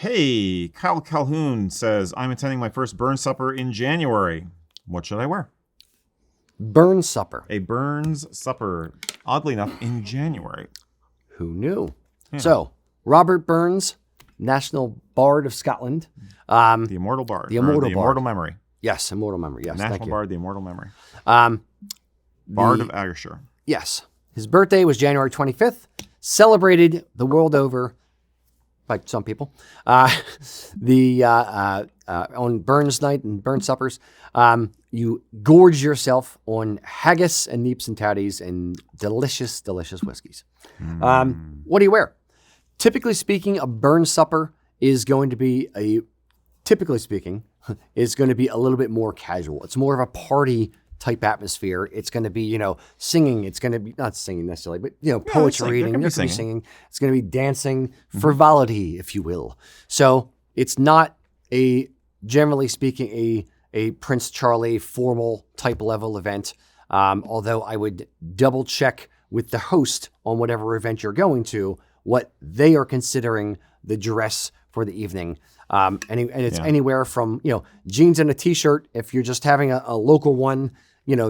Hey, Kyle Calhoun says, I'm attending my first burn supper in January. What should I wear? Burn supper. A Burns supper, oddly enough, in January. Who knew? Yeah. So, Robert Burns, National Bard of Scotland. The Immortal Bard. The Immortal Bard. Immortal Memory. Yes, Immortal Memory. Yes, National thank you. Bard, the Immortal Memory. Bard of Ayrshire. Yes. His birthday was January 25th. Celebrated the world over by some people. On Burns Night and Burn Suppers, you gorge yourself on haggis and neeps and tatties and delicious, delicious whiskeys. What do you wear? Typically speaking, a burn supper is going to be a little bit more casual. It's more of a party type atmosphere. It's going to be, singing. It's going to be not singing necessarily, but poetry reading. There's going to be singing. It's going to be dancing, frivolity, if you will. So it's not generally speaking, a Prince Charlie formal type level event. Although I would double check with the host on whatever event you're going to, what they are considering the dress for the evening. And it's anywhere from, jeans and a t-shirt if you're just having a local one,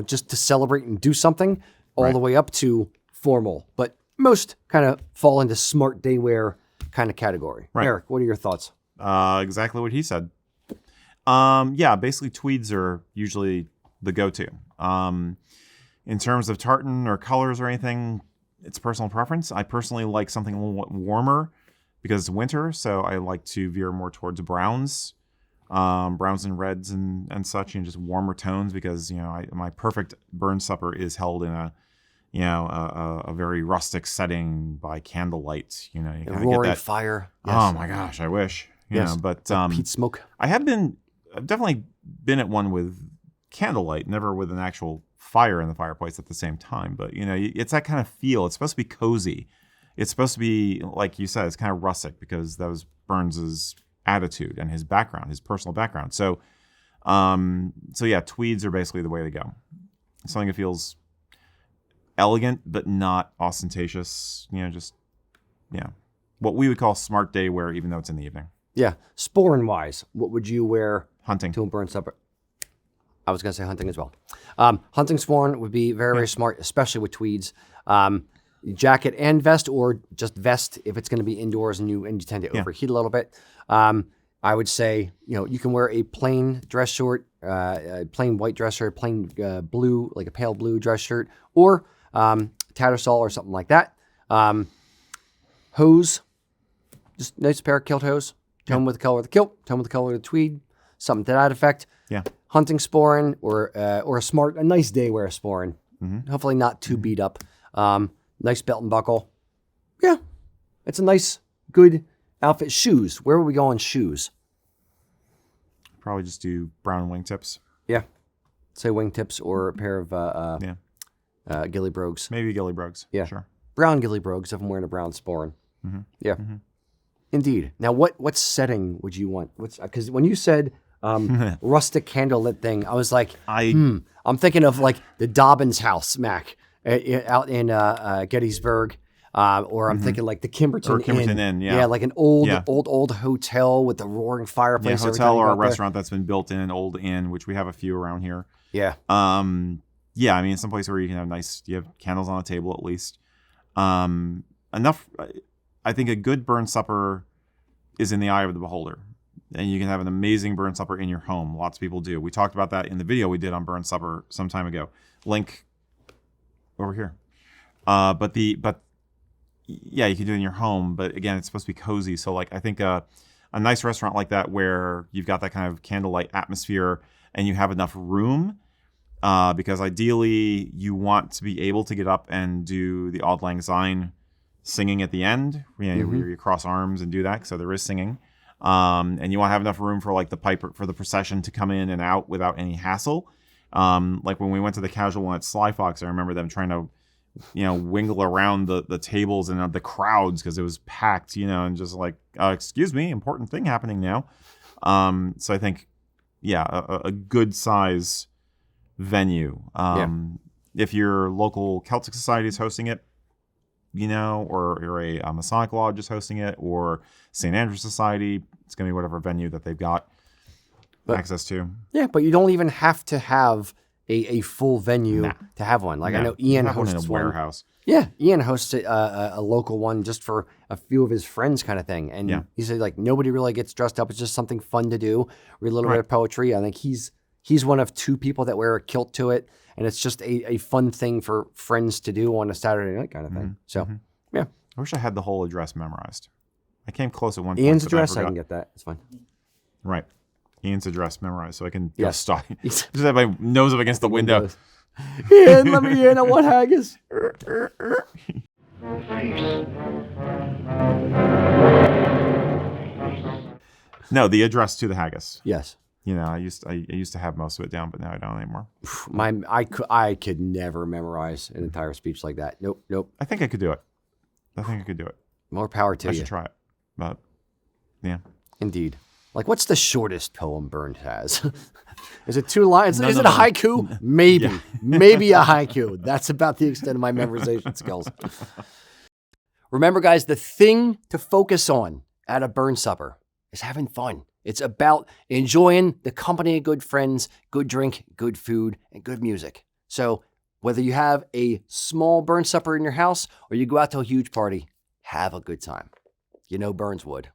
just to celebrate and do something, all the way up to formal. But most kind of fall into smart day wear kind of category. Right. Eric, what are your thoughts? Exactly what he said. Basically tweeds are usually the go-to. In terms of tartan or colors or anything, it's personal preference. I personally like something a little warmer because it's winter, so I like to veer more towards browns and reds and such, and just warmer tones because my perfect burn supper is held in a very rustic setting by candlelight. You kind of roaring get that fire. Yes. Oh my gosh, I wish. But peat smoke. I've definitely been at one with candlelight, never with an actual fire in the fireplace at the same time. But it's that kind of feel. It's supposed to be cozy. It's supposed to be, like you said, it's kind of rustic because that was Burns's attitude and his background, his personal background. So tweeds are basically the way to go. Something that feels elegant but not ostentatious. What we would call smart day wear, even though it's in the evening. Yeah, sporran wise, what would you wear? Hunting to a burn supper. I was going to say hunting as well. Hunting sporran would be very, very smart, especially with tweeds. Jacket and vest, or just vest if it's going to be indoors and you tend to overheat a little bit. I would say, you can wear a plain dress shirt, a plain white dress shirt, plain blue, like a pale blue dress shirt, or tattersall or something like that. Hose, just nice pair of kilt hose. Tone with the color of the kilt, tone with the color of the tweed, something to that effect. Yeah. Hunting sporran or a nice day wear sporran. Mm-hmm. Hopefully not too beat up. Nice belt and buckle. Yeah, it's a nice, good outfit. Shoes. Where would we go on shoes? Probably just do brown wingtips. Yeah. Say wingtips or a pair of ghillie brogues. Maybe ghillie brogues. Yeah. Sure. Brown ghillie brogues if I'm wearing a brown sporran. Mm-hmm. Yeah. Mm-hmm. Indeed. Now, what setting would you want? Because when you said rustic candlelit thing, I was like, I'm thinking of like the Dobbins house, Mac, out in Gettysburg, or I'm thinking like the Kimberton Inn. Yeah, like an old hotel with the roaring fireplace. Yeah, hotel or a restaurant that's been built in an old inn, which we have a few around here. Yeah. I mean, someplace where you can have you have candles on a table at least. Enough. I think a good burn supper is in the eye of the beholder. And you can have an amazing burn supper in your home. Lots of people do. We talked about that in the video we did on burn supper some time ago. Link over here. You can do it in your home. But again, it's supposed to be cozy. So I think a nice restaurant like that where you've got that kind of candlelight atmosphere and you have enough room, because ideally you want to be able to get up and do the Auld Lang Syne singing at the end, where you cross arms and do that, so there is singing. And you want to have enough room for the pipe for the procession to come in and out without any hassle. Like when we went to the casual one at Sly Fox, I remember them trying to, wingle around the tables and the crowds because it was packed, and just excuse me, important thing happening now. So I think, a good size venue. If your local Celtic society is hosting it, or a Masonic Lodge is hosting it, or St. Andrew's Society, It's going to be whatever venue that they've got access to. Yeah, but you don't even have to have a full venue to have one. Like I know Ian hosts one in a warehouse. Yeah, Ian hosts a local one just for a few of his friends kind of thing. And he said like nobody really gets dressed up. It's just something fun to do. Read a little bit of poetry. I think he's one of 2 people that wear a kilt to it. And it's just a fun thing for friends to do on a Saturday night kind of thing. So, yeah. I wish I had the whole address memorized. I came close at one point. Ian's address, I can get that. It's fine. Right. Ian's address memorized so I can just have my nose up against the window. Ian, let me in. I want haggis. No, the address to the haggis. Yes. You know, I used to have most of it down, but now I don't anymore. I could never memorize an entire speech like that. Nope. I think I could do it. More power to you. I should try it. But yeah. Indeed. Like, what's the shortest poem Burns has? Is it 2 lines? Is it a haiku? Maybe. Yeah. Maybe a haiku. That's about the extent of my memorization skills. Remember, guys, the thing to focus on at a burn supper is having fun. It's about enjoying the company of good friends, good drink, good food, and good music. So whether you have a small burn supper in your house or you go out to a huge party, have a good time. You know Burns would.